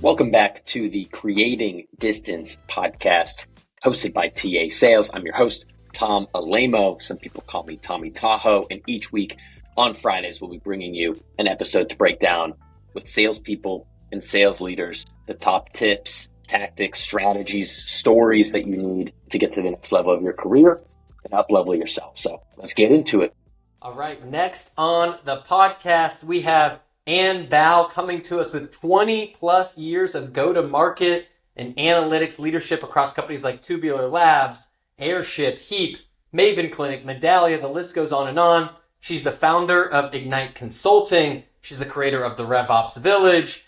Welcome back to the Creating Distance podcast hosted by TA Sales. I'm your host, Tom Alamo. Some people call me Tommy Tahoe. And each week on Fridays, we'll be bringing you an episode to break down with salespeople and sales leaders the top tips, tactics, strategies, stories that you need to get to the next level of your career and up-level yourself. So let's get into it. All right, next on the podcast, we have Ann Bao coming to us with 20 plus years of go-to-market and analytics leadership across companies like Tubular Labs, Airship, Heap, Maven Clinic, Medallia, the list goes on and on. She's the founder of Ignite Consulting. She's the creator of the RevOps Village.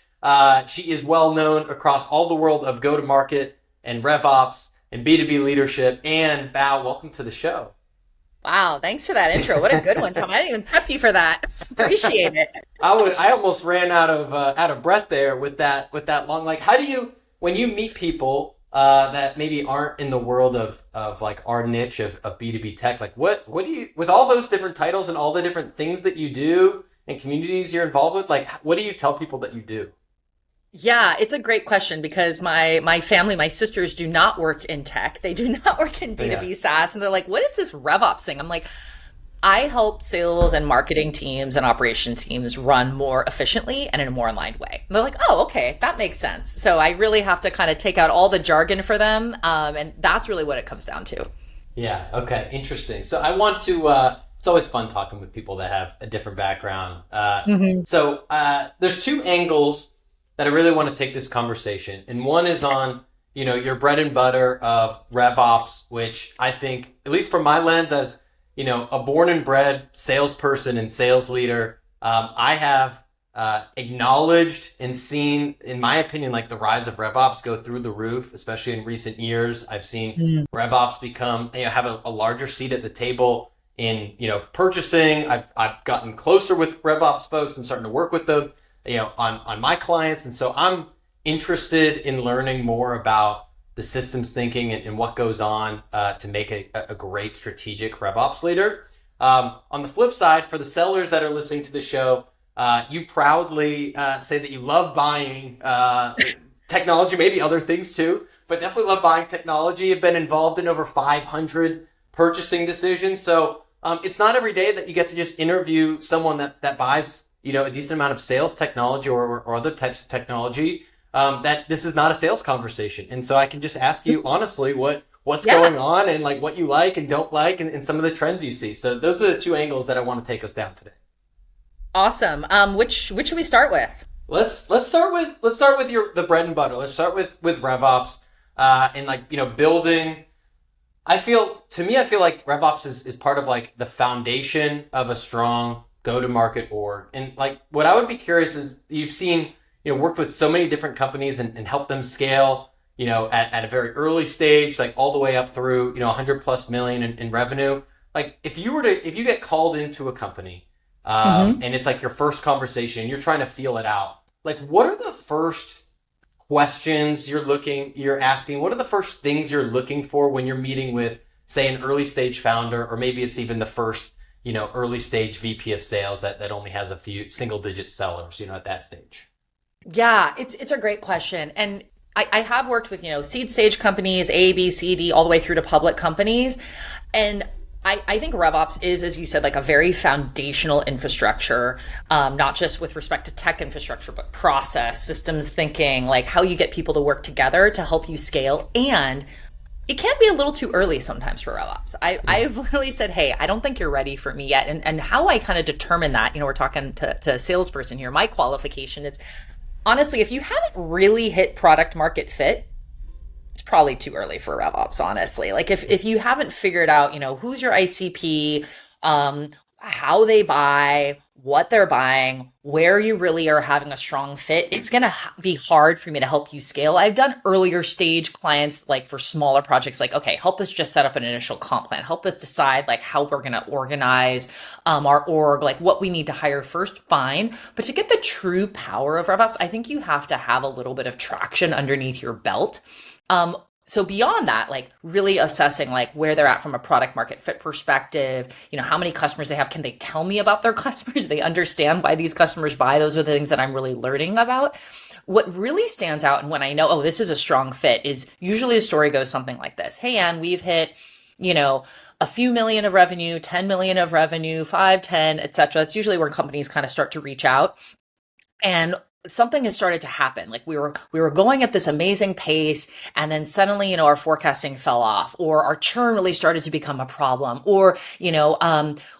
She is well known across all the world of go-to-market and RevOps and B2B leadership. Ann Bao, welcome to the show. Wow, thanks for that intro. What a good one, Tom. I didn't even prep you for that. Appreciate it. I almost ran out of breath there with that long. Like, how do you, when you meet people that maybe aren't in the world of like our niche of B2B tech, like what do you, with all those different titles and all the different things that you do and communities you're involved with, like what do you tell people that you do? Yeah, it's a great question because my family, my sisters do not work in tech. They do not work in B2B SaaS. And they're like, what is this RevOps thing? I'm like, I help sales and marketing teams and operation teams run more efficiently and in a more aligned way. And they're like, oh, okay, that makes sense. So I really have to kind of take out all the jargon for them. And that's really what it comes down to. Yeah. Okay. Interesting. So I want to, it's always fun talking with people that have a different background. So there's two angles that I really want to take this conversation. And one is on, your bread and butter of RevOps, which I think, at least from my lens as, a born and bred salesperson and sales leader, I have acknowledged and seen, in my opinion, like the rise of RevOps go through the roof, especially in recent years. I've seen RevOps become, have a larger seat at the table in, purchasing. I've gotten closer with RevOps folks. I'm starting to work with them, on my clients. And so I'm interested in learning more about the systems thinking and what goes on to make a great strategic RevOps leader. On the flip side, for the sellers that are listening to the show, you proudly say that you love buying technology, maybe other things too, but definitely love buying technology. You've been involved in over 500 purchasing decisions. So it's not every day that you get to just interview someone that buys a decent amount of sales technology or other types of technology, that this is not a sales conversation. And so I can just ask you honestly what's going on and like what you like and don't like and some of the trends you see. So those are the two angles that I want to take us down today. Awesome. Which should we start with? Let's start with the bread and butter. Let's start with RevOps and building. I feel like RevOps is part of like the foundation of a strong go-to-market org. And like what I would be curious is you've seen, worked with so many different companies and helped them scale, at a very early stage, like all the way up through, 100 plus million in revenue. Like if you get called into a company, and it's like your first conversation and you're trying to feel it out, like what are the first questions you're asking? What are the first things you're looking for when you're meeting with, say, an early stage founder, or maybe it's even the first early stage VP of sales that only has a few single digit sellers, at that stage? Yeah, it's a great question. And I have worked with, seed stage companies, A, B, C, D, all the way through to public companies. And I think RevOps is, as you said, like a very foundational infrastructure, not just with respect to tech infrastructure, but process, systems thinking, like how you get people to work together to help you scale. And it can be a little too early sometimes for RevOps. I've literally said, hey, I don't think you're ready for me yet. And how I kind of determine that, we're talking to a salesperson here. My qualification is, honestly, if you haven't really hit product market fit, it's probably too early for RevOps, honestly. Like if you haven't figured out, who's your ICP, how they buy, what they're buying, where you really are having a strong fit, it's going to be hard for me to help you scale. I've done earlier stage clients, like for smaller projects, like, okay, help us just set up an initial comp plan. Help us decide like how we're going to organize our org, like what we need to hire first, fine. But to get the true power of RevOps, I think you have to have a little bit of traction underneath your belt. So beyond that, like really assessing like where they're at from a product market fit perspective, how many customers they have. Can they tell me about their customers? Do they understand why these customers buy? Those are the things that I'm really learning about. What really stands out and when I know, oh, this is a strong fit is usually the story goes something like this. Hey, Ann, we've hit, a few million of revenue, 10 million of revenue, 5, 10, et cetera. That's usually where companies kind of start to reach out. And something has started to happen. Like we were going at this amazing pace, and then suddenly, our forecasting fell off, or our churn really started to become a problem, or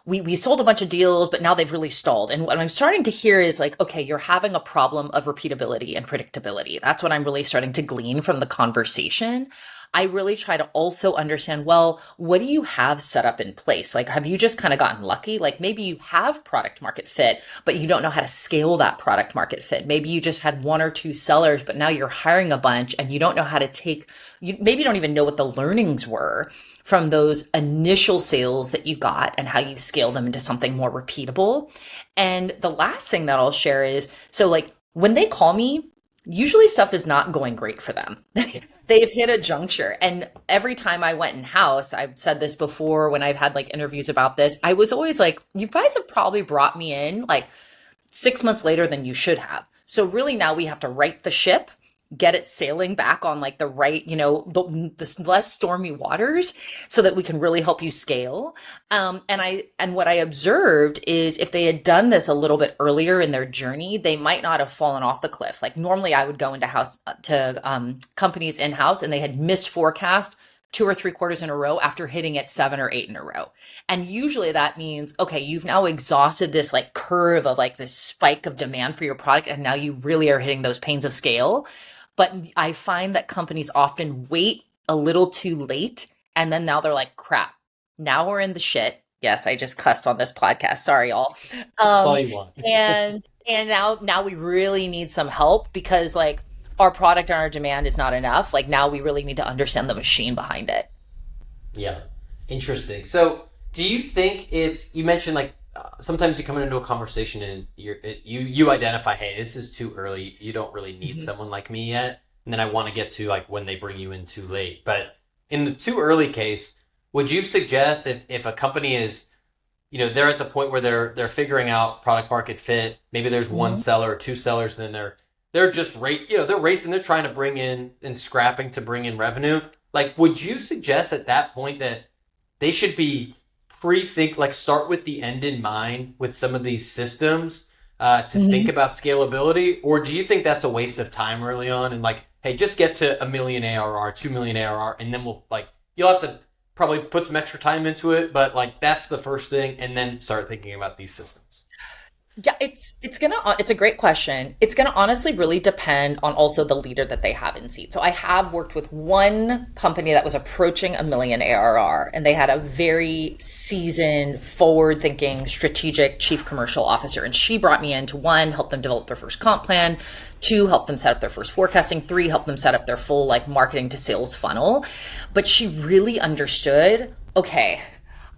we sold a bunch of deals, but now they've really stalled. And what I'm starting to hear is like, okay, you're having a problem of repeatability and predictability. That's what I'm really starting to glean from the conversation. I really try to also understand, well, what do you have set up in place? Like, have you just kind of gotten lucky? Like maybe you have product market fit, but you don't know how to scale that product market fit. Maybe you just had 1 or 2 sellers, but now you're hiring a bunch and you don't know how to you maybe don't even know what the learnings were from those initial sales that you got and how you scale them into something more repeatable. And the last thing that I'll share is, so like when they call me, usually stuff is not going great for them. They've hit a juncture. And every time I went in house, I've said this before when I've had like interviews about this, I was always like, you guys have probably brought me in like 6 months later than you should have. So really now we have to right the ship, get it sailing back on like the right, the less stormy waters so that we can really help you scale. And what I observed is if they had done this a little bit earlier in their journey, they might not have fallen off the cliff. Like normally I would go into companies in-house and they had missed forecast 2 or 3 quarters in a row after hitting it 7 or 8 in a row. And usually that means, okay, you've now exhausted this like curve of like this spike of demand for your product. And now you really are hitting those pains of scale. But I find that companies often wait a little too late. And then now they're like, crap, now we're in the shit. Yes, I just cussed on this podcast. Sorry, y'all. That's all you want. and now we really need some help because like our product and our demand is not enough. Like now we really need to understand the machine behind it. Yeah. Interesting. So do you think you mentioned like, sometimes you come into a conversation and you identify, hey, this is too early. You don't really need someone like me yet. And then I want to get to like when they bring you in too late. But in the too early case, would you suggest if a company is, they're at the point where they're figuring out product market fit, maybe there's 1 seller or 2 sellers, and then they're just they're racing, they're trying to bring in and scrapping to bring in revenue. Like, would you suggest at that point that they should be start with the end in mind with some of these systems to think about scalability? Or do you think that's a waste of time early on and like, hey, just get to 1 million ARR, 2 million ARR, and then you'll have to probably put some extra time into it, but like that's the first thing, and then start thinking about these systems? Yeah, it's a great question. It's gonna honestly really depend on also the leader that they have in seat. So I have worked with one company that was approaching 1 million ARR, and they had a very seasoned, forward-thinking, strategic chief commercial officer. And she brought me in to 1, help them develop their first comp plan, 2, help them set up their first forecasting, 3, help them set up their full like marketing to sales funnel. But she really understood, okay,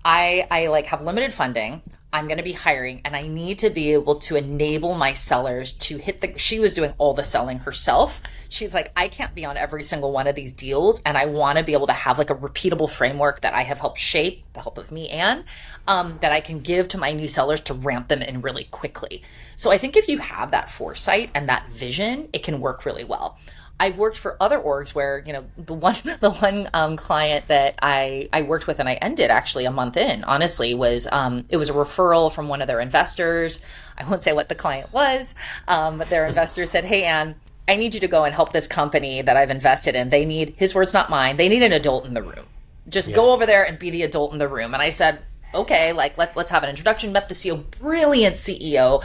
I like have limited funding. I'm going to be hiring and I need to be able to enable my sellers to she was doing all the selling herself. She's like, I can't be on every single one of these deals. And I want to be able to have like a repeatable framework that I have helped shape, the help of me, Anne, that I can give to my new sellers to ramp them in really quickly. So I think if you have that foresight and that vision, it can work really well. I've worked for other orgs where, the one client that I worked with and I ended actually a month in, honestly, was it was a referral from one of their investors. I won't say what the client was, but their investor said, hey, Anne, I need you to go and help this company that I've invested in. They need, his words, not mine, they need an adult in the room. Just go over there and be the adult in the room. And I said, okay, like let's have an introduction. Met the CEO, brilliant CEO,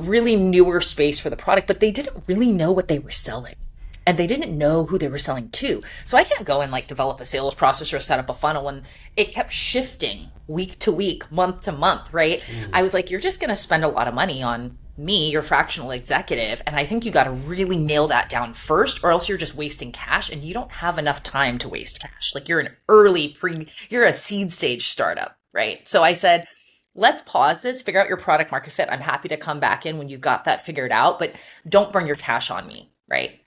really newer space for the product, but they didn't really know what they were selling. And they didn't know who they were selling to. So I can't go and like develop a sales process or set up a funnel. And it kept shifting week to week, month to month, right? I was like, you're just going to spend a lot of money on me, your fractional executive. And I think you got to really nail that down first, or else you're just wasting cash and you don't have enough time to waste cash. Like you're you're a seed stage startup, right? So I said, let's pause this, figure out your product market fit. I'm happy to come back in when you've got that figured out, but don't burn your cash on me, right?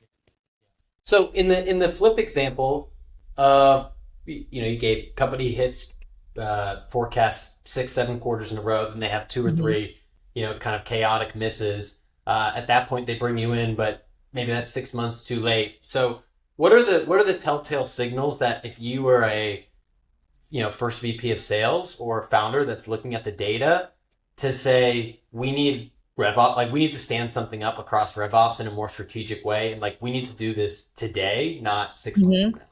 So in the flip example, you gave company hits forecasts 6-7 quarters in a row, then they have 2 or 3 kind of chaotic misses. At that point they bring you in, but maybe that's 6 months too late. So what are the telltale signals that if you were a first VP of sales or founder that's looking at the data to say we need RevOps, like we need to stand something up across RevOps in a more strategic way, and like we need to do this today, not 6 months from now?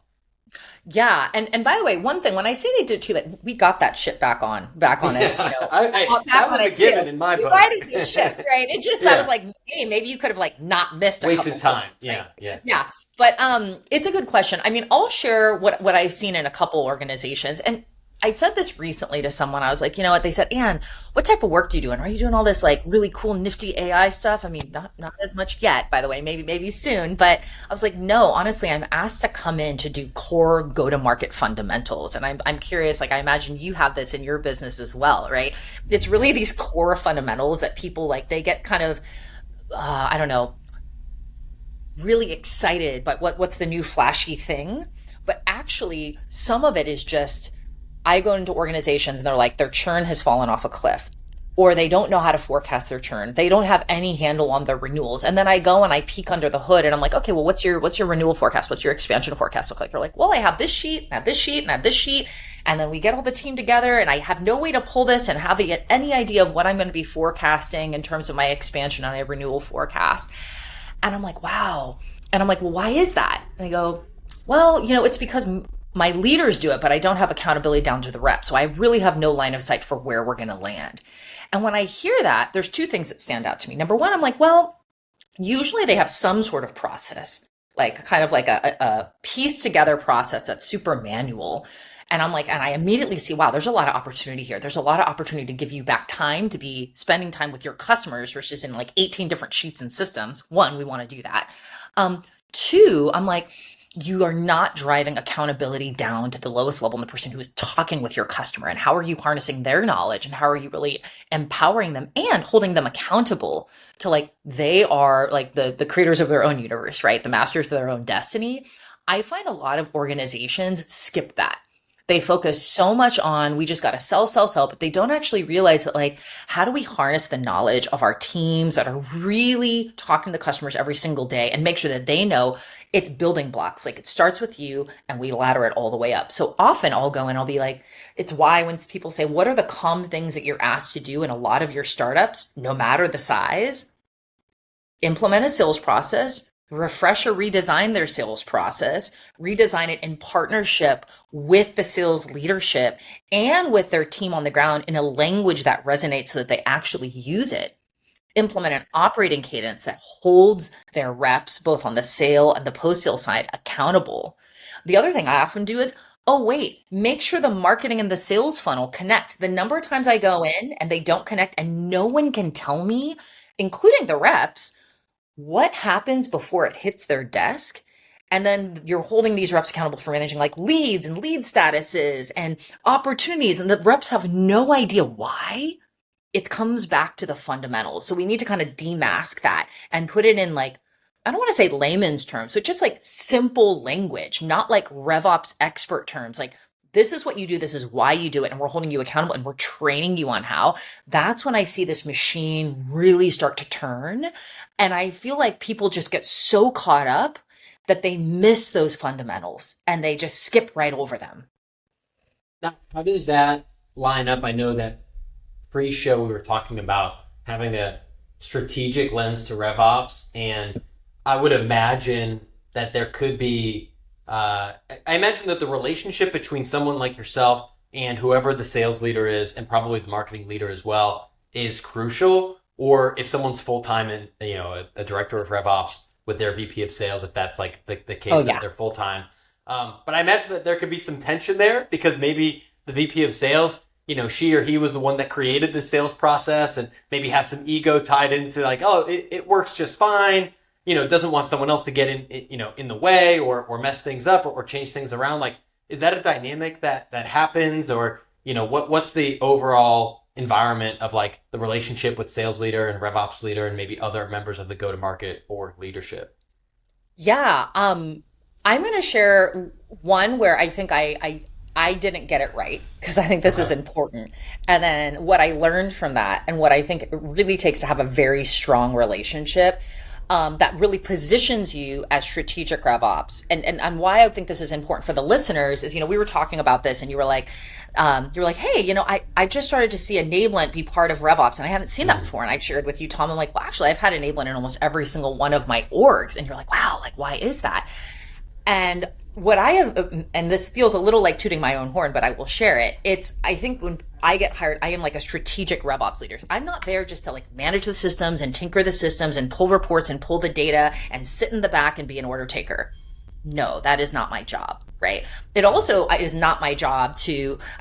Yeah, and by the way, one thing when I say they did too, like we got that shit back on its, That was a given in my book. Why did this ship, right? It just I Yeah. was like, hey, maybe you could have like not missed a Wasted couple time. things, right? Yeah. But it's a good question. I mean, I'll share what I've seen in a couple organizations, and I said this recently to someone. I was like, you know what? They said, Anne, what type of work do you do? And are you doing all this like really cool, nifty AI stuff? I mean, not as much yet, by the way, maybe soon. But I was like, no, honestly, I'm asked to come in to do core go-to-market fundamentals. And I'm curious, like I imagine you have this in your business as well, right? It's really these core fundamentals that people like, they get kind of, I don't know, really excited, but what's the new flashy thing? But actually, some of it is just, I go into organizations and they're like, their churn has fallen off a cliff, or they don't know how to forecast their churn. They don't have any handle on their renewals. And then I go and I peek under the hood and I'm like, okay, well, what's your renewal forecast? What's your expansion forecast look like? They're like, well, I have this sheet, I have this sheet, and I have this sheet. And then we get all the team together and I have no way to pull this and have any idea of what I'm going to be forecasting in terms of my expansion on a renewal forecast. And I'm like, wow. And I'm like, well, why is that? And they go, well, it's because my leaders do it, but I don't have accountability down to the rep. So I really have no line of sight for where we're going to land. And when I hear that, there's 2 things that stand out to me. Number one, I'm like, well, usually they have some sort of process, like kind of like a pieced together process that's super manual. And I'm like, and I immediately see, wow, there's a lot of opportunity here. There's a lot of opportunity to give you back time to be spending time with your customers versus in like 18 different sheets and systems. 1, we want to do that. 2, I'm like, you are not driving accountability down to the lowest level and the person who is talking with your customer. And how are you harnessing their knowledge? And how are you really empowering them and holding them accountable to like, they are like the creators of their own universe, right? The masters of their own destiny. I find a lot of organizations skip that. They focus so much on, we just got to sell, but they don't actually realize that like, how do we harness the knowledge of our teams that are really talking to the customers every single day and make sure that they know it's building blocks. Like it starts with you and we ladder it all the way up. So often I'll go and I'll be like, it's why when people say, what are the common things that you're asked to do in a lot of your startups, no matter the size, implement a sales process, refresh or redesign their sales process, redesign it in partnership with the sales leadership and with their team on the ground in a language that resonates so that they actually use it. Implement an operating cadence that holds their reps, both on the sale and the post-sale side, accountable. The other thing I often do is, oh, wait, make sure the marketing and the sales funnel connect. The number of times I go in and they don't connect and no one can tell me, including the reps, what happens before it hits their desk. And then you're holding these reps accountable for managing like leads and lead statuses and opportunities. And the reps have no idea why. It comes back to the fundamentals. So we need to kind of demask that and put it in like, I don't want to say layman's terms, but just like simple language, not like RevOps expert terms. Like, this is what you do. This is why you do it. And we're holding you accountable and we're training you on how. That's when I see this machine really start to turn. And I feel like people just get so caught up that they miss those fundamentals and they just skip right over them. Now, how does that line up? I know that pre-show we were talking about having a strategic lens to RevOps, and I would imagine that there could be I imagine that the relationship between someone like yourself and whoever the sales leader is, and probably the marketing leader as well, is crucial. Or if someone's full-time and a director of RevOps with their VP of sales, if that's like the case that they're full-time. But I imagine that there could be some tension there because maybe the VP of sales, she or he was the one that created the sales process and maybe has some ego tied into like, oh, it works just fine. Doesn't want someone else to get in the way or mess things up or change things around. Like, is that a dynamic that happens, or, what's the overall environment of like the relationship with sales leader and RevOps leader and maybe other members of the go-to-market org leadership? Yeah. I'm going to share One where I think I didn't get it right because I think this is important. And then what I learned from that and what I think it really takes to have a very strong relationship that really positions you as strategic RevOps. And why I think this is important for the listeners is, we were talking about this and you were like, hey, I just started to see enablement be part of RevOps and I hadn't seen that before. And I shared with you, Tom, I'm like, well, actually, I've had enablement in almost every single one of my orgs. And you're like, wow, like, why is that? And what I have, and this feels a little like tooting my own horn, but I will share it. I think when I get hired, I am like a strategic RevOps leader. I'm not there just to like manage the systems and tinker the systems and pull reports and pull the data and sit in the back and be an order taker. No, that is not my job, right? It also is not my job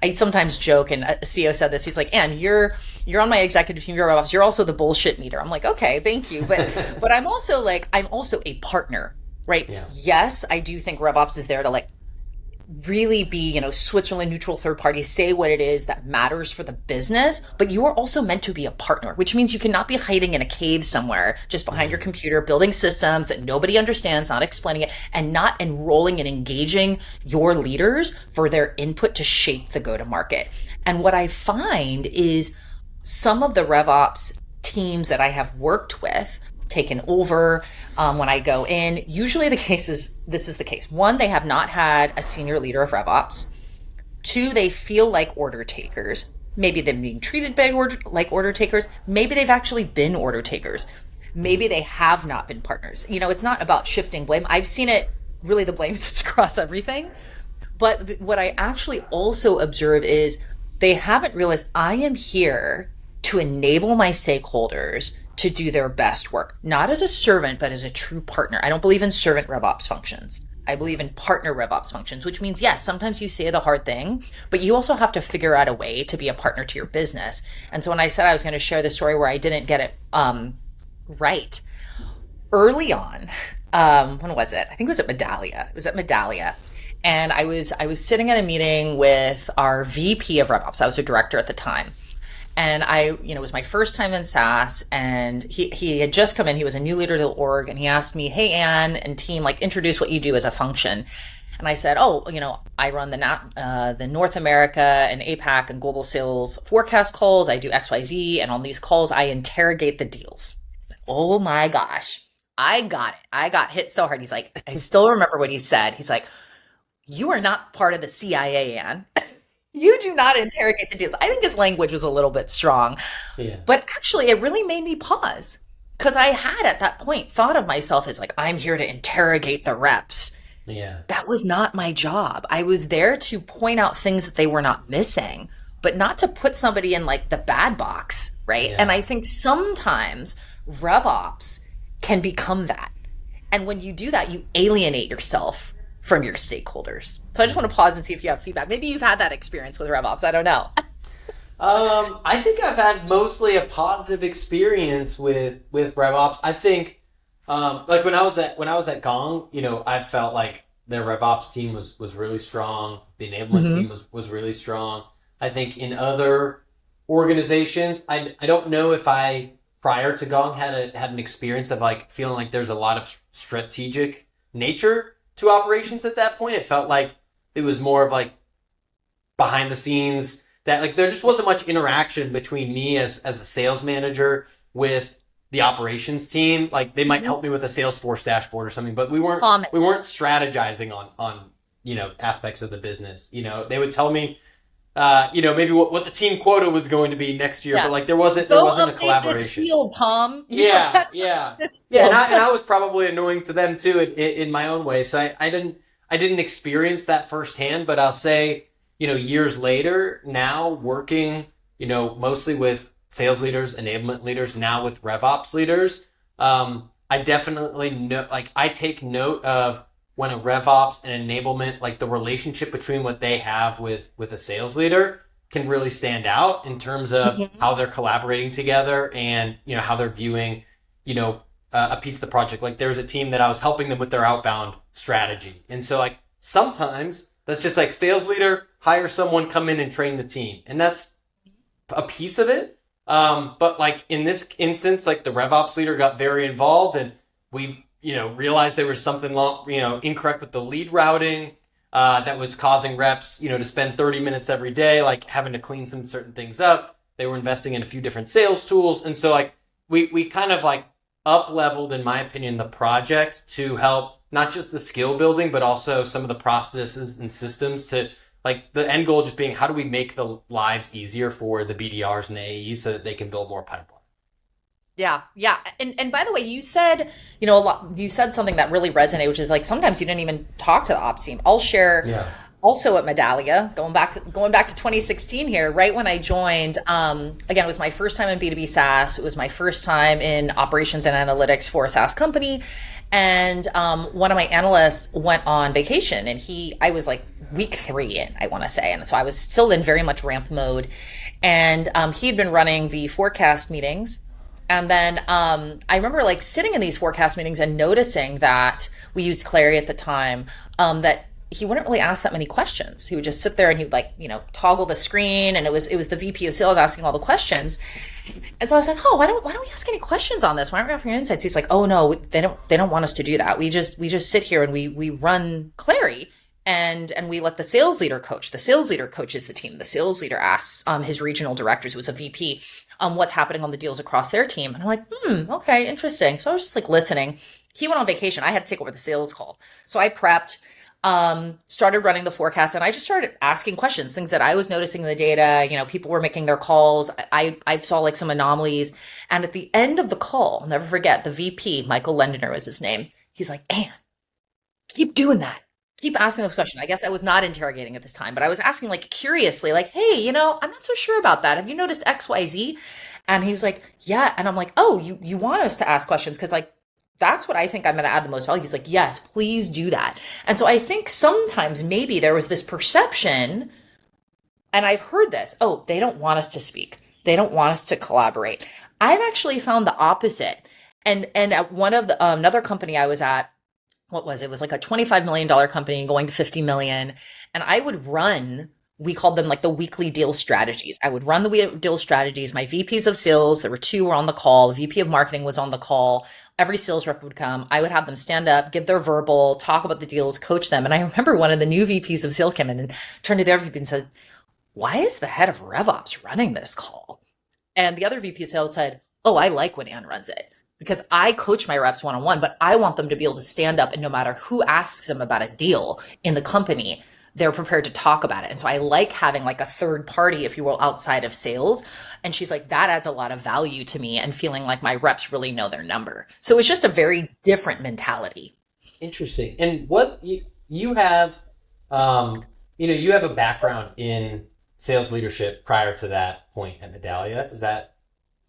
I sometimes joke, and a CEO said this, he's like, Ann, you're on my executive team, you're RevOps, you're also the bullshit meter. I'm like, okay, thank you. But I'm also a partner. Right. Yeah. Yes, I do think RevOps is there to like really be, Switzerland neutral third party, say what it is that matters for the business, but you are also meant to be a partner, which means you cannot be hiding in a cave somewhere just behind your computer, building systems that nobody understands, not explaining it, and not enrolling and engaging your leaders for their input to shape the go-to-market. And what I find is some of the RevOps teams that I have worked with, taken over when I go in. Usually this is the case. One, they have not had a senior leader of RevOps. Two, they feel like order takers. Maybe they're being treated like order takers. Maybe they've actually been order takers. Maybe they have not been partners. It's not about shifting blame. I've seen it, really the blame sits across everything. But what I actually also observe is they haven't realized I am here to enable my stakeholders to do their best work, not as a servant, but as a true partner. I don't believe in servant RevOps functions. I believe in partner RevOps functions, which means, yes, sometimes you say the hard thing, but you also have to figure out a way to be a partner to your business. And so when I said I was going to share the story where I didn't get it right, early on, when was it? I think it was at Medallia. It was at Medallia. And I was sitting at a meeting with our VP of RevOps. I was a director at the time. And it was my first time in SaaS, and he had just come in. He was a new leader to the org, and he asked me, hey, Ann and team, like, introduce what you do as a function. And I said, I run the North America and APAC and global sales forecast calls. I do XYZ, and on these calls, I interrogate the deals. Oh my gosh. I got it. I got hit so hard. He's like, I still remember what he said. He's like, you are not part of the CIA, Ann. You do not interrogate the deals. I think his language was a little bit strong. Yeah. But actually, it really made me pause because I had at that point thought of myself as like, I'm here to interrogate the reps. Yeah. That was not my job. I was there to point out things that they were not missing, but not to put somebody in like the bad box, right? Yeah. And I think sometimes RevOps can become that. And when you do that, you alienate yourself from your stakeholders. So I just want to pause and see if you have feedback. Maybe you've had that experience with RevOps. I don't know. I think I've had mostly a positive experience with RevOps. I think like when I was at Gong, I felt like their RevOps team was really strong. The enablement team was really strong. I think in other organizations, I don't know if I prior to Gong had an experience of like feeling like there's a lot of strategic nature to operations at that point. It felt like it was more of like behind the scenes, that like there just wasn't much interaction between me as a sales manager with the operations team. Like they might help me with a Salesforce dashboard or something, but we weren't strategizing on aspects of the business. They would tell me maybe what the team quota was going to be next year, but like there wasn't a collaboration. This field, Tom. Yeah. And I was probably annoying to them too in my own way. So I didn't experience that firsthand, but I'll say, years later, now working, mostly with sales leaders, enablement leaders, now with RevOps leaders, I definitely know, like I take note of when a RevOps and enablement, like the relationship between what they have with a sales leader can really stand out in terms of how they're collaborating together and, how they're viewing, a piece of the project. Like there's a team that I was helping them with their outbound strategy. And so like sometimes that's just like sales leader, hire someone, come in and train the team. And that's a piece of it. But like in this instance, like the RevOps leader got very involved and we've, realized there was something incorrect with the lead routing. that was causing reps, to spend 30 minutes every day, like having to clean some certain things up. They were investing in a few different sales tools. And so like we kind of like up leveled, in my opinion, the project to help not just the skill building, but also some of the processes and systems to like the end goal just being how do we make the lives easier for the BDRs and the AEs so that they can build more pipeline. Yeah. Yeah. And by the way, you said, you said something that really resonated, which is like, sometimes you didn't even talk to the ops team. I'll share also at Medallia, going back to 2016 here, right when I joined, again, it was my first time in B2B SaaS. It was my first time in operations and analytics for a SaaS company. And one of my analysts went on vacation, and I was like week 3 in, I want to say. And so I was still in very much ramp mode. And he'd been running the forecast meetings. And then I remember like sitting in these forecast meetings and noticing that we used Clary at the time, that he wouldn't really ask that many questions. He would just sit there and he'd like, toggle the screen, and it was the VP of sales asking all the questions. And so I said, why don't we ask any questions on this? Why aren't we offering insights? He's like, oh no, they don't want us to do that. We just sit here and we run Clary. And we let the sales leader coach. The sales leader coaches the team. The sales leader asks his regional directors, who was a VP, what's happening on the deals across their team. And I'm like, okay, interesting. So I was just like listening. He went on vacation. I had to take over the sales call. So I prepped, started running the forecast, and I just started asking questions, things that I was noticing in the data. People were making their calls. I saw like some anomalies. And at the end of the call, I'll never forget, the VP, Michael Lendner was his name. He's like, Ann, keep doing that. Keep asking those questions. I guess I was not interrogating at this time, but I was asking like curiously, like, hey, I'm not so sure about that. Have you noticed XYZ? And he was like, yeah. And I'm like, oh, you want us to ask questions? Cause like, that's what I think I'm going to add the most value. He's like, yes, please do that. And so I think sometimes maybe there was this perception, and I've heard this, oh, they don't want us to speak. They don't want us to collaborate. I've actually found the opposite. And at one of the, another company I was at, what was it? It was like a $25 million company going to 50 million. And I would run, we called them like the weekly deal strategies. I would run the deal strategies. My VPs of sales, there were 2 were on the call. The VP of marketing was on the call. Every sales rep would come. I would have them stand up, give their verbal, talk about the deals, coach them. And I remember one of the new VPs of sales came in and turned to their VP and said, why is the head of RevOps running this call? And the other VP of sales said, oh, I like when Ann runs it, because I coach my reps one-on-one, but I want them to be able to stand up, and no matter who asks them about a deal in the company, they're prepared to talk about it. And so I like having like a third party, if you will, outside of sales. And she's like, that adds a lot of value to me, and feeling like my reps really know their number. So it's just a very different mentality. Interesting. And what you have, you have a background in sales leadership prior to that point at Medallia. Is that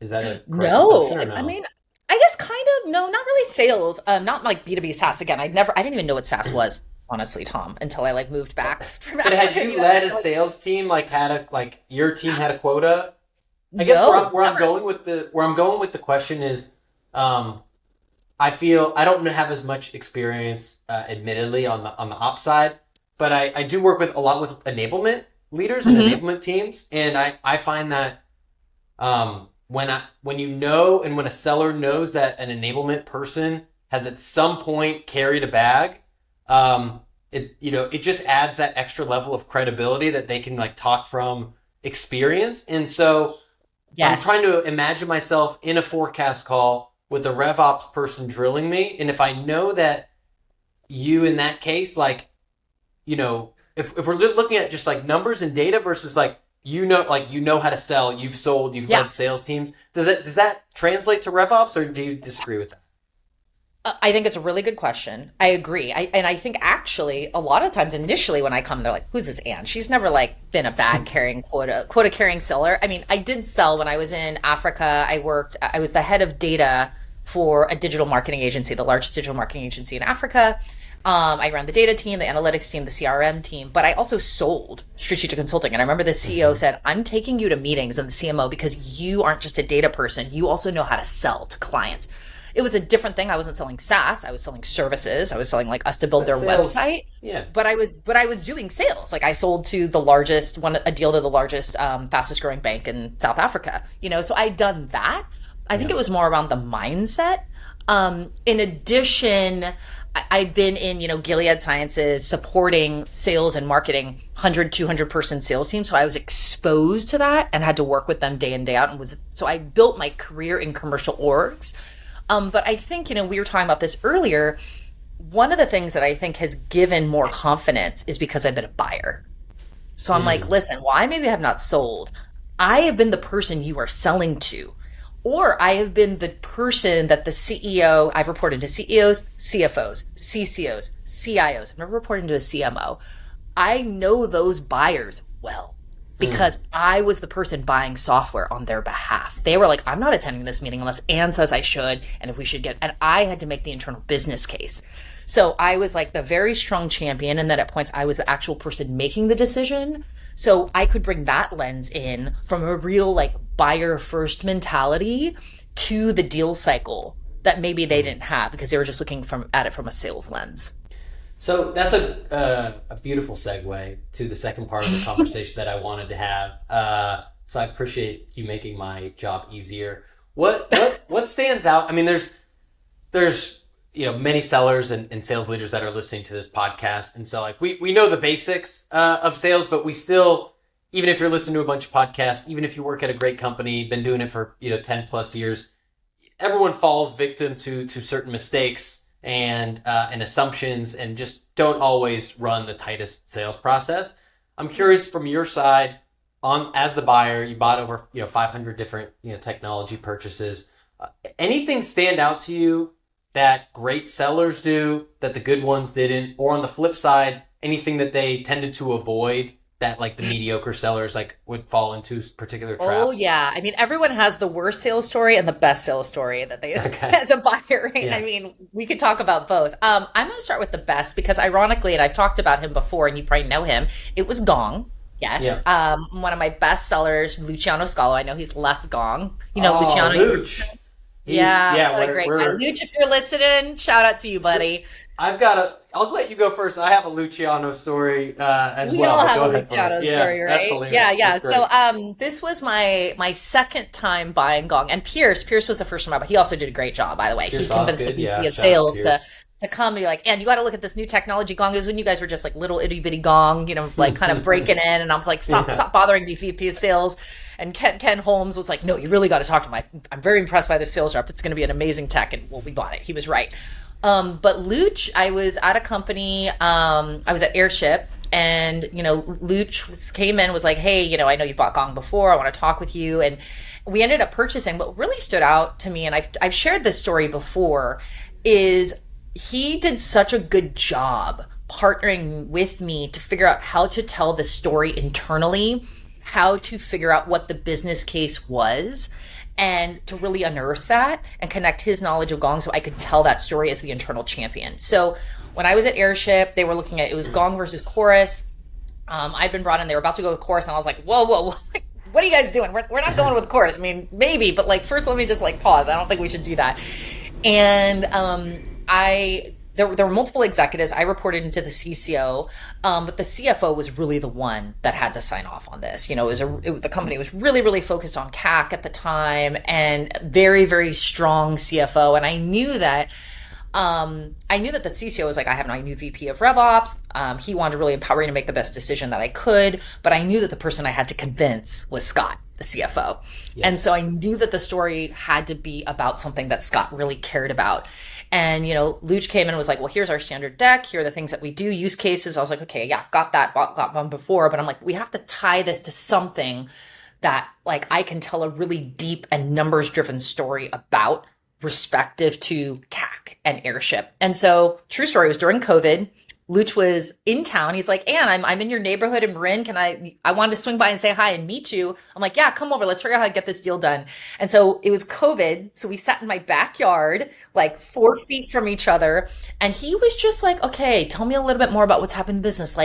a correct assumption or no? I mean, I guess kind of, no, not really sales. Not like B2B SaaS. Again, I didn't even know what SaaS was, honestly, Tom, until I like moved back from But had you led a sales team, your team had a quota? I guess where I'm going with the question is, I feel I don't have as much experience, admittedly, on the ops side, but I do work with a lot with enablement leaders and enablement teams, and I find that when a seller knows that an enablement person has at some point carried a bag, it just adds that extra level of credibility that they can like talk from experience. And so I'm trying to imagine myself in a forecast call with a RevOps person drilling me. And if I know that you, in that case, like, if we're looking at just like numbers and data versus like, how to sell, you've sold, you've led sales teams. Does that translate to RevOps, or do you disagree with that? I think it's a really good question. I agree. I think actually a lot of times initially when I come, they're like, who's this Ann? She's never like been a bag carrying quota carrying seller. I mean, I did sell when I was in Africa. I was the head of data for a digital marketing agency, the largest digital marketing agency in Africa. I ran the data team, the analytics team, the CRM team, but I also sold strategic consulting. And I remember the CEO said, I'm taking you to meetings, and the CMO, because you aren't just a data person, you also know how to sell to clients. It was a different thing. I wasn't selling SaaS. I was selling services. I was selling like us to build their website. Yeah. But I was doing sales. Like I sold to a deal to the largest, fastest growing bank in South Africa. So I'd done that. I think it was more around the mindset. In addition, I'd been in, Gilead Sciences supporting sales and marketing, 100, 200 person sales team. So I was exposed to that and had to work with them day in, day out. So I built my career in commercial orgs. But I think, we were talking about this earlier. One of the things that I think has given more confidence is because I've been a buyer. So I'm like, listen, while I maybe have not sold, I have been the person you are selling to. Or I have been the person that the CEO, I've reported to CEOs, CFOs, CCOs, CIOs. I've never reported to a CMO. I know those buyers well because I was the person buying software on their behalf. They were like, I'm not attending this meeting unless Anne says I should, and if we should get, and I had to make the internal business case. So I was like the very strong champion, and then at points I was the actual person making the decision. So I could bring that lens in from a real like buyer first mentality to the deal cycle that maybe they didn't have because they were just looking at it from a sales lens. So that's a beautiful segue to the second part of the conversation that I wanted to have. So I appreciate you making my job easier. What stands out? I mean, there's many sellers and sales leaders that are listening to this podcast. And so like we know the basics of sales, but we still, even if you're listening to a bunch of podcasts, even if you work at a great company, been doing it for 10 plus years, everyone falls victim to certain mistakes and assumptions and just don't always run the tightest sales process. I'm curious from your side, as the buyer, you bought over 500 different technology purchases. Anything stand out to you that great sellers do that the good ones didn't? Or on the flip side, anything that they tended to avoid that like the mediocre sellers like would fall into particular traps? Oh yeah. I mean, everyone has the worst sales story and the best sales story that they as a buyer, right? Yeah. I mean, we could talk about both. I'm going to start with the best because ironically, and I've talked about him before and you probably know him, it was Gong. Yes. Yeah. One of my best sellers, Luciano Scalo. I know he's left Gong. Luciano. Luch. What a great guy. Luch, if you're listening, shout out to you, buddy. I'll let you go first. I have a Luciano story as well. We all have a Luciano story, right? That's hilarious. Yeah. So this was my second time buying Gong. And Pierce was the first one I bought. He also did a great job, by the way. He convinced the VP of sales to come and be like, and you got to look at this new technology Gong. It was when you guys were just like little itty bitty Gong, like kind of breaking in. And I was like, stop bothering me, VP of sales. And Ken Holmes was like, no, you really got to talk to him. I'm very impressed by this sales rep. It's going to be an amazing tech. And we bought it. He was right. But Luch, I was at a company, I was at Airship, and, Luch came in, was like, hey, I know you've bought Gong before. I want to talk with you. And we ended up purchasing. What really stood out to me, and I've shared this story before, is he did such a good job partnering with me to figure out how to tell the story internally, how to figure out what the business case was, and to really unearth that and connect his knowledge of Gong so I could tell that story as the internal champion. So when I was at Airship, they were looking at, it was Gong versus Chorus. I'd been brought in, they were about to go with Chorus, and I was like, whoa, what are you guys doing? We're not going with Chorus. I mean, maybe, but like, first let me just like pause. I don't think we should do that. And there were multiple executives. I reported into the CCO, but the CFO was really the one that had to sign off on this. The company was really, really focused on CAC at the time, and very, very strong CFO. And I knew that the CCO was like, I have my new VP of RevOps. He wanted to really empower me to make the best decision that I could, but I knew that the person I had to convince was Scott, the CFO. Yeah. And so I knew that the story had to be about something that Scott really cared about. And, Luch came in and was like, well, here's our standard deck. Here are the things that we do, use cases. I was like, okay, yeah, got one before. But I'm like, we have to tie this to something that like I can tell a really deep and numbers driven story about respective to CAC and Airship. And so true story, was during COVID. Luch was in town. He's like, Anne, I'm in your neighborhood in Marin. I wanted to swing by and say hi and meet you. I'm like, yeah, come over. Let's figure out how to get this deal done. And so it was COVID. So we sat in my backyard, like 4 feet from each other. And he was just like, okay, tell me a little bit more about what's happened in business.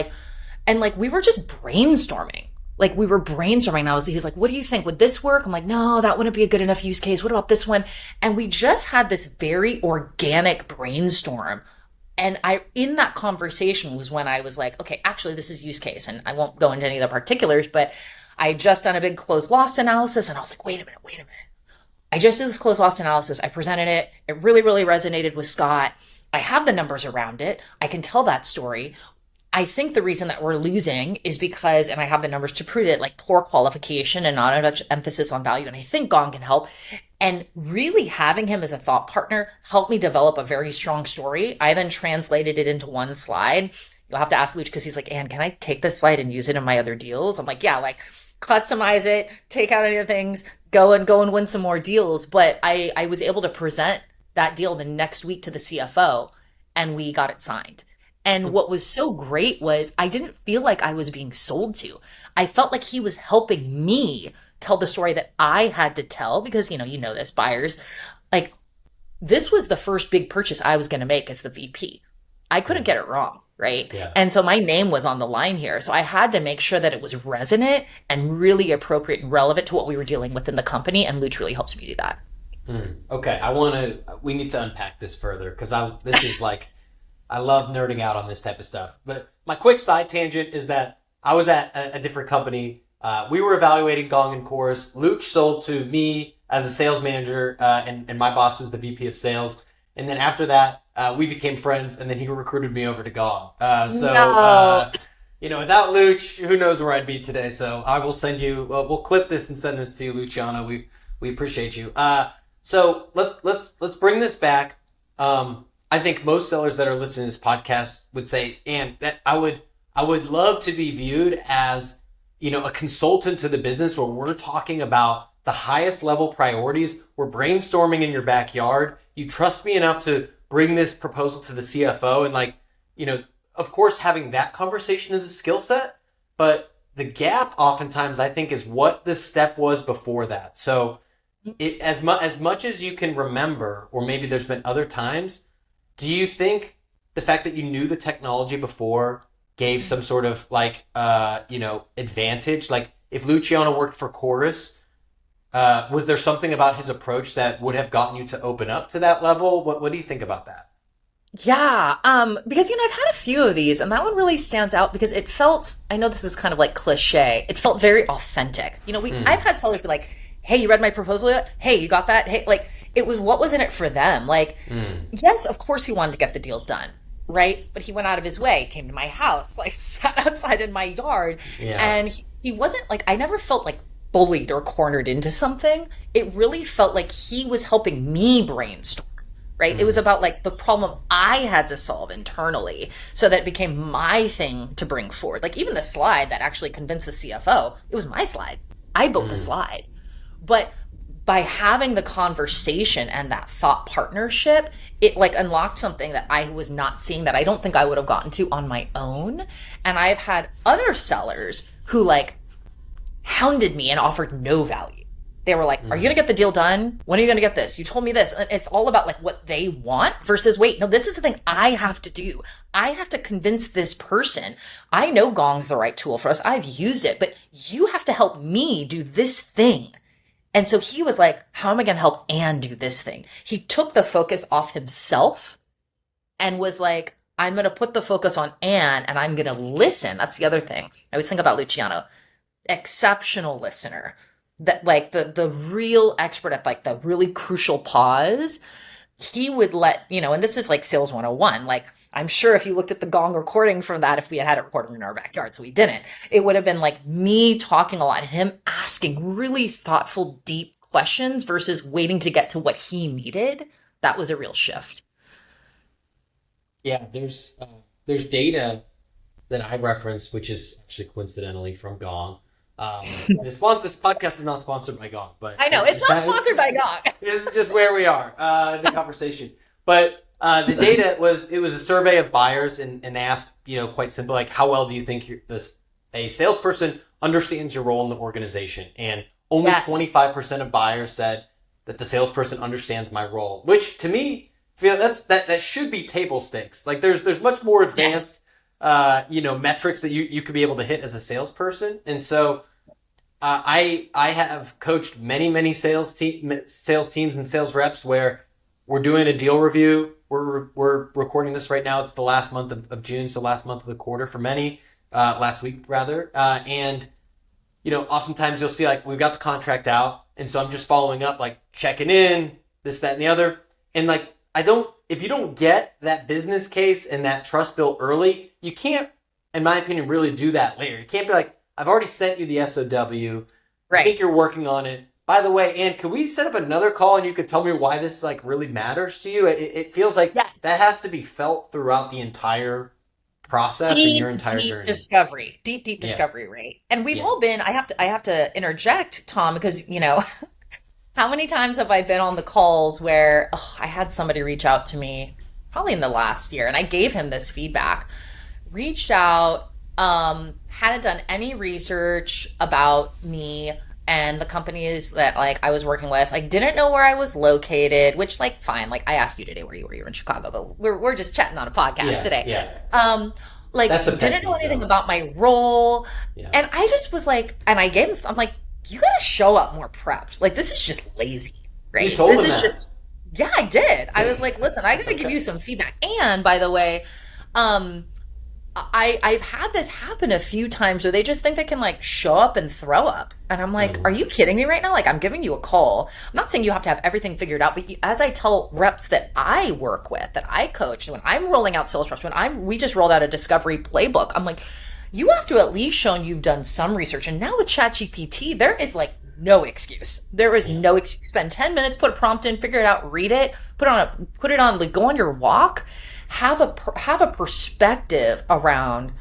And we were just brainstorming. He was like, what do you think? Would this work? I'm like, no, that wouldn't be a good enough use case. What about this one? And we just had this very organic brainstorm. And in that conversation was when I was like, okay, actually this is use case. And I won't go into any of the particulars, but I had just done a big closed loss analysis. And I was like, wait a minute. I just did this close loss analysis. I presented it. It really, really resonated with Scott. I have the numbers around it. I can tell that story. I think the reason that we're losing is because, and I have the numbers to prove it, like poor qualification and not enough emphasis on value. And I think Gong can help. And really having him as a thought partner helped me develop a very strong story. I then translated it into one slide. You'll have to ask Luch because he's like, Anne, can I take this slide and use it in my other deals? I'm like, yeah, like customize it, take out any of the things, go and win some more deals. But I was able to present that deal the next week to the CFO and we got it signed. And what was so great was I didn't feel like I was being sold to. I felt like he was helping me tell the story that I had to tell because, you know this, buyers, like this was the first big purchase I was going to make as the VP. I couldn't get it wrong, right? Yeah. And so my name was on the line here. So I had to make sure that it was resonant and really appropriate and relevant to what we were dealing with in the company. And Luch really helps me do that. Okay. We need to unpack this further because this is like, I love nerding out on this type of stuff. But my quick side tangent is that I was at a different company. We were evaluating Gong and Chorus. Luch sold to me as a sales manager, and my boss was the VP of sales. And then after that, we became friends, and then he recruited me over to Gong. Without Luch, who knows where I'd be today. So I will send you, we'll clip this and send this to you, Luciano. We appreciate you. So let's bring this back. I think most sellers that are listening to this podcast would say, and that I would love to be viewed as, a consultant to the business where we're talking about the highest level priorities. We're brainstorming in your backyard. You trust me enough to bring this proposal to the CFO and of course, having that conversation is a skill set, but the gap oftentimes I think is what the step was before that. So as much as you can remember, or maybe there's been other times, do you think the fact that you knew the technology before gave some sort of advantage? Like if Luciano worked for Chorus, was there something about his approach that would have gotten you to open up to that level? What do you think about that? Yeah, because I've had a few of these, and that one really stands out because it felt. I know this is kind of like cliche. It felt very authentic. I've had sellers be like, "Hey, you read my proposal yet? Hey, you got that? Hey," like it was what was in it for them. Like, yes, of course he wanted to get the deal done, right? But he went out of his way, came to my house, like sat outside in my yard, and he wasn't like I never felt like bullied or cornered into something. It really felt like he was helping me brainstorm. Right? It was about like the problem I had to solve internally. So that became my thing to bring forward. Like even the slide that actually convinced the CFO, it was my slide. I built the slide. But by having the conversation and that thought partnership, it like unlocked something that I was not seeing that I don't think I would have gotten to on my own. And I've had other sellers who like hounded me and offered no value. They were like, are you going to get the deal done? When are you going to get this? You told me this. And it's all about like what they want versus wait, no, this is the thing I have to do. I have to convince this person. I know Gong's the right tool for us. I've used it, but you have to help me do this thing. And so he was like, how am I going to help Anne do this thing? He took the focus off himself and was like, I'm going to put the focus on Anne and I'm going to listen. That's the other thing. I always think about Luciano, exceptional listener. That like the real expert at like the really crucial pause, he would let, and this is like sales 101. Like I'm sure if you looked at the Gong recording from that, if we had it recorded in our backyard, so we didn't, it would have been like me talking a lot and him asking really thoughtful, deep questions versus waiting to get to what he needed. That was a real shift. Yeah, there's data that I reference, which is actually coincidentally from Gong. This podcast is not sponsored by Gong, but I know it's not sponsored by Gong. It's just where we are in the conversation. But the data was a survey of buyers, and they asked, quite simple, like how well do you think a salesperson understands your role in the organization? And only 25% of buyers said that the salesperson understands my role, which to me feel that should be table stakes. Like there's much more advanced metrics that you could be able to hit as a salesperson. And so I have coached many sales teams and sales reps where we're doing a deal review. We're recording this right now. It's the last month of June, so last month of the quarter for many, last week rather. And oftentimes you'll see like we've got the contract out, and so I'm just following up, like checking in, this, that, and the other. And like if you don't get that business case and that trust built early, you can't, in my opinion, really do that later. You can't be like, I've already sent you the SOW. Right. I think you're working on it. By the way, Ann, could we set up another call and you could tell me why this like really matters to you? It feels like that has to be felt throughout the entire process and your entire journey. Deep discovery, right? And we've all been, I have to interject, Tom, because, how many times have I been on the calls where I had somebody reach out to me probably in the last year, and I gave him this feedback, reached out, hadn't done any research about me and the companies that like I was working with, like didn't know where I was located, which like fine, like I asked you today where you were, in Chicago, but we're just chatting on a podcast today. Yeah. Like didn't know anything about my role. Yeah. And I just was like, and I'm like, you gotta show up more prepped. Like this is just lazy, right? You told this them is that. just yeah, I did. I was like, listen, I gotta give you some feedback. And by the way, I've had this happen a few times where they just think they can like show up and throw up. And I'm like, are you kidding me right now? Like I'm giving you a call. I'm not saying you have to have everything figured out, but as I tell reps that I work with, that I coach, when I'm rolling out sales reps, we just rolled out a discovery playbook. I'm like, you have to at least show you've done some research. And now with ChatGPT, there is like no excuse. There is no excuse. Spend 10 minutes, put a prompt in, figure it out, read it, put it on, like go on your walk. Have a perspective around,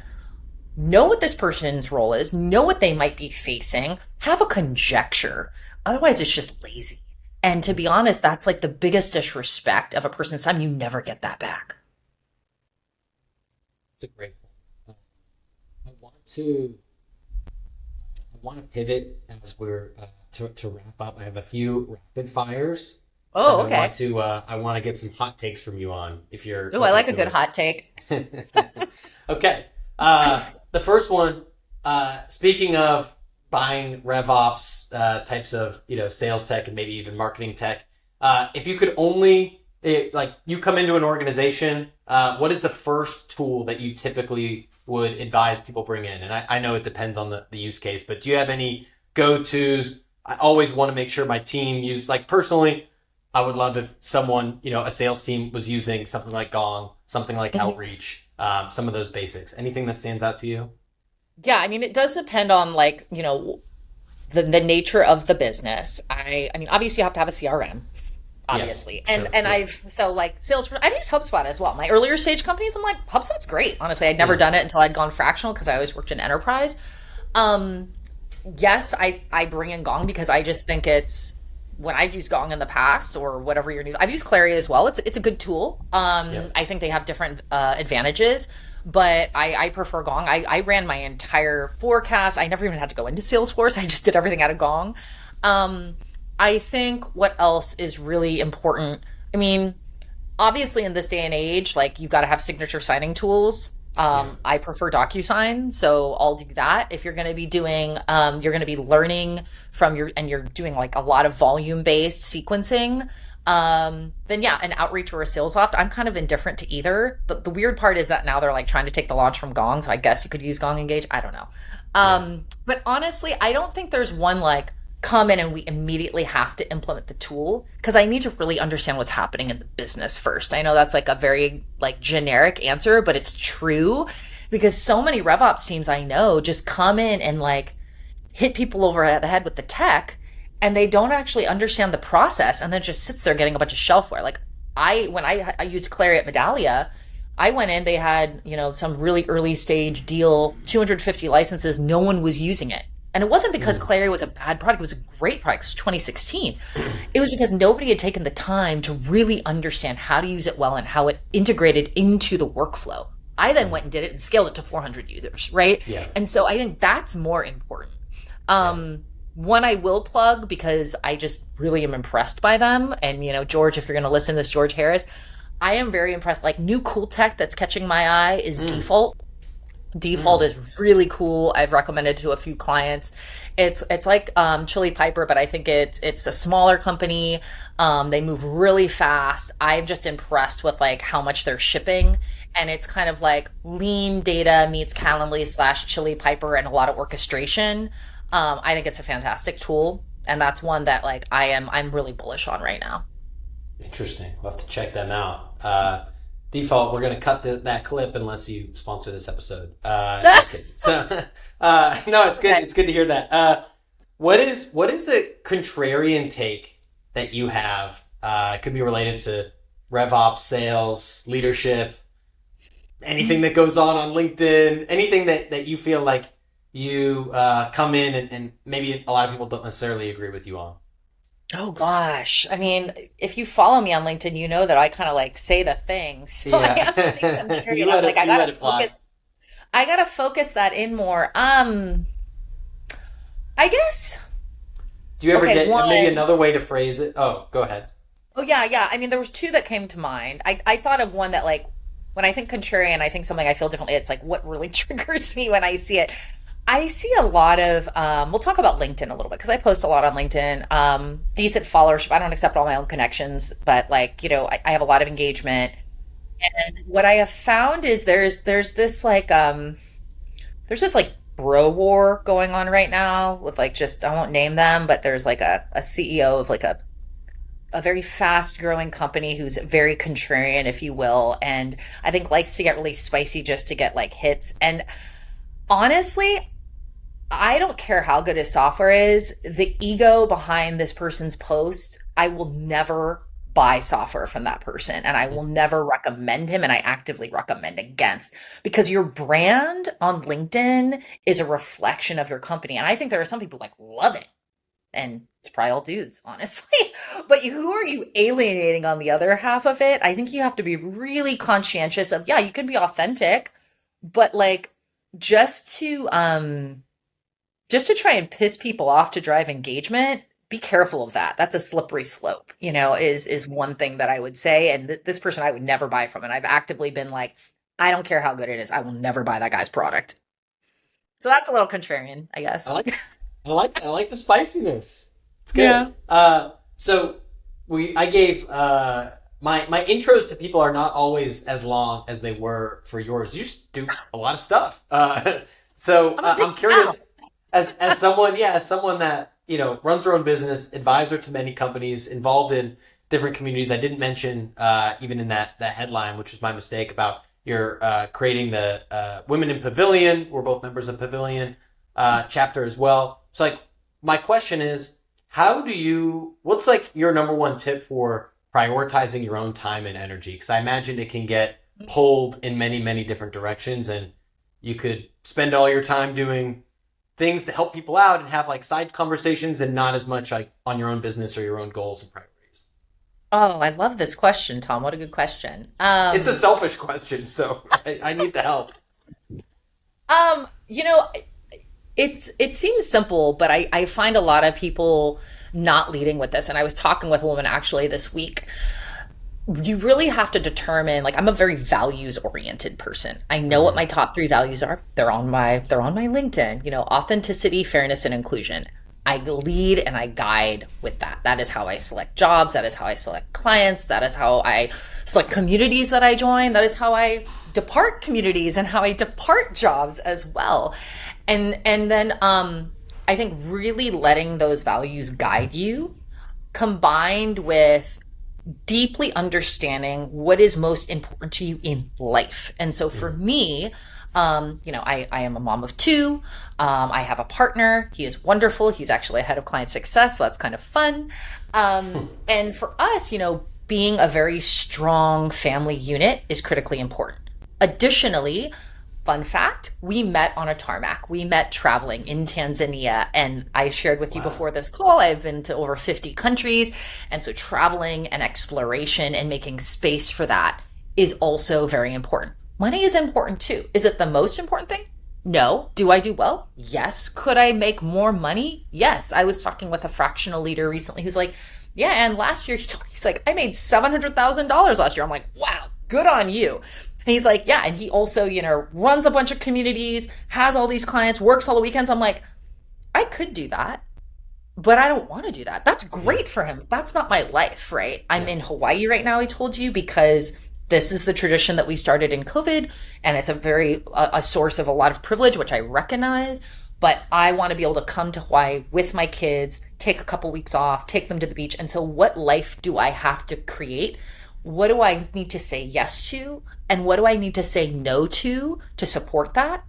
know what this person's role is, know what they might be facing, have a conjecture. Otherwise, it's just lazy. And to be honest, that's like the biggest disrespect of a person's time. You never get that back. That's a great point. I want to pivot as we're to wrap up. I have a few rapid fires. Oh, okay. I want to get some hot takes from you on if you're. Oh, I like a good hot take. Okay. The first one, speaking of buying RevOps types of, sales tech and maybe even marketing tech, if you could only, you come into an organization, what is the first tool that you typically would advise people bring in? And I know it depends on the use case, but do you have any go-tos? I always want to make sure my team use, like personally, I would love if someone, a sales team was using something like Gong, something like Outreach, some of those basics. Anything that stands out to you? Yeah, I mean, it does depend on the nature of the business. I mean, obviously you have to have a CRM, obviously. Yeah, and I've Salesforce, I've used HubSpot as well. My earlier stage companies, I'm like, HubSpot's great. Honestly, I'd never done it until I'd gone fractional because I always worked in enterprise. Yes, I bring in Gong because I just think when I've used Gong in the past or whatever your new, I've used Clary as well. It's a good tool. I think they have different advantages, but I prefer Gong. I ran my entire forecast. I never even had to go into Salesforce. I just did everything out of Gong. I think what else is really important. I mean, obviously in this day and age, like you've got to have signature signing tools. I prefer DocuSign, so I'll do that. If you're going to be doing, you're going to be learning and you're doing like a lot of volume-based sequencing, then yeah, an Outreach or a SalesLoft, I'm kind of indifferent to either. The weird part is that now they're like trying to take the launch from Gong, so I guess you could use Gong Engage. I don't know. But honestly, I don't think there's one like, come in and we immediately have to implement the tool, because I need to really understand what's happening in the business first. I know that's like a very like generic answer, but it's true, because so many RevOps teams I know just come in and like hit people over the head with the tech, and they don't actually understand the process, and then just sits there getting a bunch of shelfware. Like when I used Clary at Medallia, I went in, they had, some really early stage deal, 250 licenses, no one was using it. And it wasn't because Clary was a bad product. It was a great product. It was 2016. It was because nobody had taken the time to really understand how to use it well and how it integrated into the workflow. I then went and did it and scaled it to 400 users, right? Yeah. And so I think that's more important. One I will plug, because I just really am impressed by them. And, George, if you're going to listen to this, George Harris, I am very impressed. Like new cool tech that's catching my eye is Default. Default is really cool. I've recommended to a few clients. It's like Chili Piper, but I think it's a smaller company. They move really fast. I'm just impressed with like how much they're shipping, and it's kind of like lean data meets Calendly / Chili Piper and a lot of orchestration. I think it's a fantastic tool, and that's one that like I'm really bullish on right now. Interesting. We'll have to check them out. Default, we're going to cut that clip unless you sponsor this episode. Just kidding. So, no, it's good. Okay. It's good to hear that. What is a contrarian take that you have? It could be related to RevOps, sales, leadership, anything that goes on LinkedIn, anything that you feel like you come in and maybe a lot of people don't necessarily agree with you on. Oh gosh. I mean, if you follow me on LinkedIn, you know that I kind of like say the things. So yeah. I gotta focus that in more. I guess. Do you ever get maybe another way to phrase it? Oh, go ahead. Oh yeah. I mean, there was two that came to mind. I thought of one that like, when I think contrarian, I think something I feel differently. It's like what really triggers me when I see it. I see a lot of, we'll talk about LinkedIn a little bit because I post a lot on LinkedIn, decent followership. I don't accept all my own connections, but like, you know, I have a lot of engagement. And what I have found is there's this like, there's this like bro war going on right now with like, just, I won't name them, but there's like a CEO of like a very fast growing company who's very contrarian, if you will. And I think likes to get really spicy just to get like hits. And honestly, I don't care how good his software is. The ego behind this person's post, I will never buy software from that person, and I will never recommend him, and I actively recommend against, because your brand on LinkedIn is a reflection of your company. And I think there are some people like love it, and it's probably all dudes, honestly. But who are you alienating on the other half of it? I think you have to be really conscientious of, yeah, you can be authentic, but like just to try and piss people off to drive engagement, be careful of that. That's a slippery slope, you know, is one thing that I would say. And this person I would never buy from. And I've actively been like, I don't care how good it is, I will never buy that guy's product. So that's a little contrarian, I guess. I like the spiciness. It's good. Yeah. So I gave my intros to people are not always as long as they were for yours. You just do a lot of stuff. So I'm curious, as someone that, you know, runs their own business, advisor to many companies, involved in different communities. I didn't mention even in that headline, which was my mistake, about your creating the Women in Pavilion. We're both members of Pavilion chapter as well. So like, my question is, what's like your number one tip for prioritizing your own time and energy? Because I imagine it can get pulled in many, many different directions, and you could spend all your time doing things to help people out and have like side conversations and not as much like on your own business or your own goals and priorities. Oh, I love this question, Tom. What a good question. It's a selfish question, so I need the help. You know, it seems simple, but I find a lot of people not leading with this. And I was talking with a woman actually this week. You really have to determine, like, I'm a very values oriented person. I know what my top 3 values are. They're on my LinkedIn, you know, authenticity, fairness, and inclusion. I lead and I guide with that. That is how I select jobs. That is how I select clients. That is how I select communities that I join. That is how I depart communities and how I depart jobs as well. And then I think really letting those values guide you, combined with deeply understanding what is most important to you in life. And so for me, you know, I am a mom of 2. I have a partner. He is wonderful. He's actually a head of client success. So that's kind of fun. And for us, you know, being a very strong family unit is critically important. Additionally, fun fact, we met on a tarmac. We met traveling in Tanzania. And I shared with you before this call, I've been to over 50 countries. And so traveling and exploration and making space for that is also very important. Money is important too. Is it the most important thing? No. Do I do well? Yes. Could I make more money? Yes. I was talking with a fractional leader recently who's like, yeah, and last year, he's like, I made $700,000 last year. I'm like, wow, good on you. And he's like, yeah. And he also, you know, runs a bunch of communities, has all these clients, works all the weekends. I'm like, I could do that, but I don't want to do that. That's great for him. That's not my life, right? I'm in Hawaii right now, I told you, because this is the tradition that we started in COVID, and it's a source of a lot of privilege, which I recognize. but I want to be able to come to Hawaii with my kids, take a couple weeks off, take them to the beach. And so what life do I have to create? What do I need to say yes to? And what do I need to say no to support that?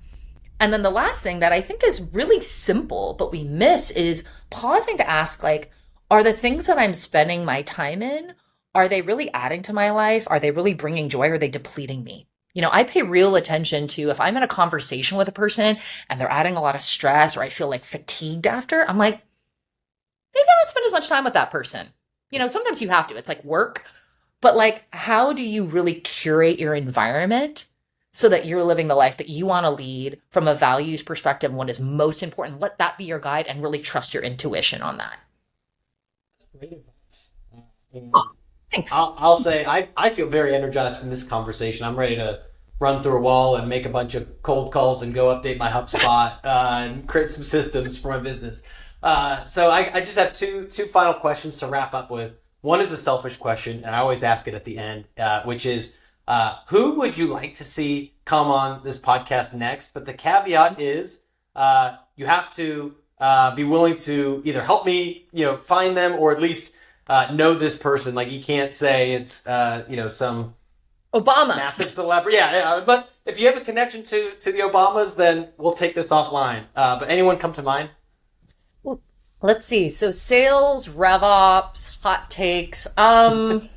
And then the last thing that I think is really simple, but we miss, is pausing to ask, like, are the things that I'm spending my time in, are they really adding to my life? Are they really bringing joy? Or are they depleting me? I pay real attention to if I'm in a conversation with a person and they're adding a lot of stress, or I feel like fatigued after, I'm like, maybe I don't spend as much time with that person. Sometimes you have to, it's like work, but like, how do you really curate your environment so that you're living the life that you want to lead from a values perspective? What is most important? Let that be your guide and really trust your intuition on that. That's great advice. Oh, thanks. I'll say I feel very energized from this conversation. I'm ready to run through a wall and make a bunch of cold calls and go update my HubSpot and create some systems for my business. So I just have two final questions to wrap up with. One is a selfish question, and I always ask it at the end, which is, who would you like to see come on this podcast next? But the caveat is you have to be willing to either help me, find them, or at least know this person. Like, you can't say it's, some Obama, massive celebrity. Yeah, but if you have a connection to the Obamas, then we'll take this offline. But anyone come to mind? Well, let's see. So sales, RevOps, hot takes. I'm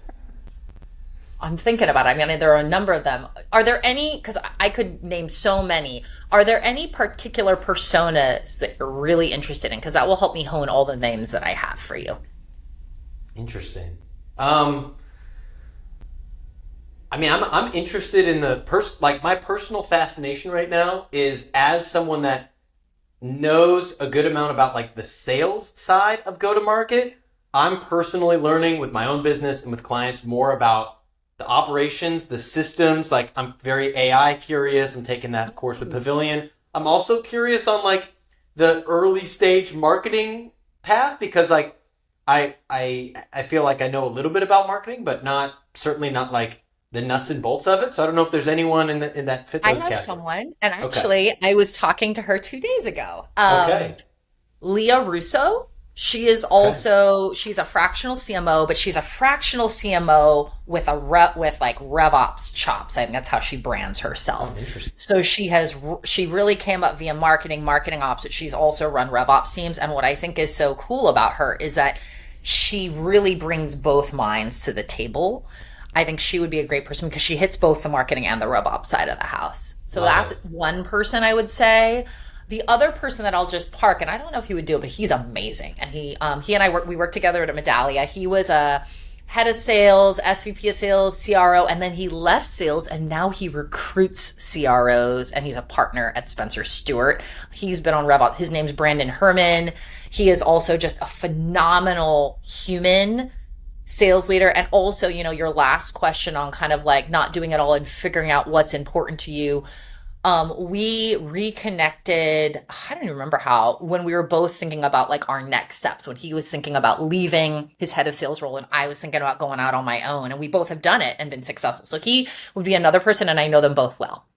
thinking about it. I mean, there are a number of them. Are there any, because I could name so many, are there any particular personas that you're really interested in? Because that will help me hone all the names that I have for you. Interesting. I mean, I'm interested in my personal fascination right now is, as someone that knows a good amount about like the sales side of go-to-market, I'm personally learning with my own business and with clients more about the operations, the systems. Like, I'm very AI curious. I'm taking that course with Pavilion. I'm also curious on like the early stage marketing path, because like I feel like I know a little bit about marketing, but certainly not like the nuts and bolts of it. So I don't know if there's anyone in that fit those categories. I have someone, and actually I was talking to her 2 days ago. Leah Russo. She is also, she's a fractional CMO, but she's a fractional CMO with like RevOps chops. I think that's how she brands herself. Oh, interesting. So she really came up via marketing ops, but she's also run RevOps teams. And what I think is so cool about her is that she really brings both minds to the table. I think she would be a great person because she hits both the marketing and the RevOps side of the house. So that's one person I would say. The other person that I'll just park, and I don't know if he would do it, but he's amazing. And he and I worked together at Medallia. He was a head of sales, SVP of sales, CRO, and then he left sales and now he recruits CROs, and he's a partner at Spencer Stewart. He's been on RevOps. His name's Brandon Herman. He is also just a phenomenal human sales leader. And also, your last question on kind of like not doing it all and figuring out what's important to you. We reconnected, I don't even remember how, when we were both thinking about like our next steps, when he was thinking about leaving his head of sales role and I was thinking about going out on my own, and we both have done it and been successful. So he would be another person, and I know them both well.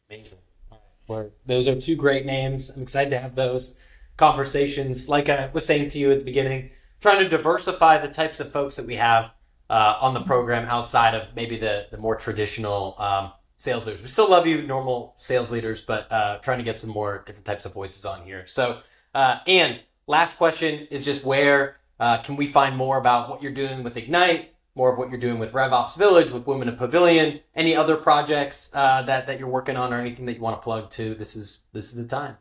Amazing. All right. Well, those are two great names. I'm excited to have those conversations. Like I was saying to you at the beginning, trying to diversify the types of folks that we have on the program outside of maybe the more traditional sales leaders. We still love you, normal sales leaders, but trying to get some more different types of voices on here. So, Anne, last question is just where can we find more about what you're doing with Ignite, more of what you're doing with RevOps Village, with Women of Pavilion, any other projects that you're working on, or anything that you want to plug to? This is the time.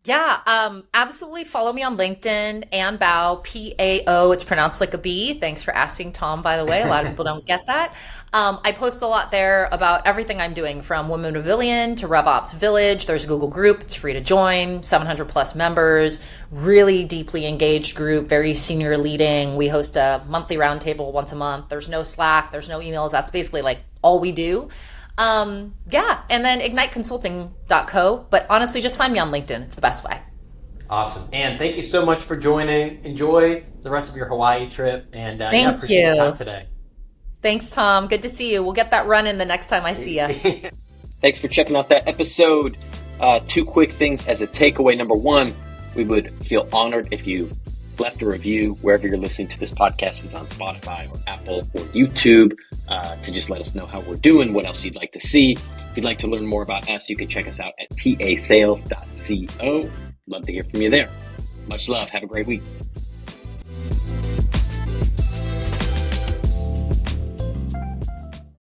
Yeah, absolutely. Follow me on LinkedIn, Ann Bao, P-A-O. It's pronounced like a B. Thanks for asking, Tom, by the way. A lot of people don't get that. I post a lot there about everything I'm doing, from Women of Pavilion to RevOps Village. There's a Google group. It's free to join, 700 plus members, really deeply engaged group, very senior leading. We host a monthly roundtable once a month. There's no Slack. There's no emails. That's basically like all we do. And then igniteconsulting.co, but honestly, just find me on LinkedIn. It's the best way. Awesome. Anne, thank you so much for joining. Enjoy the rest of your Hawaii trip, and appreciate your time today. Thanks, Tom. Good to see you. We'll get that run in the next time I see you. Thanks for checking out that episode. Two quick things as a takeaway. Number one, we would feel honored if you left a review wherever you're listening to this podcast, if it's on Spotify or Apple or YouTube, to just let us know how we're doing, what else you'd like to see. If you'd like to learn more about us, you can check us out at tasales.co. Love to hear from you there. Much love. Have a great week.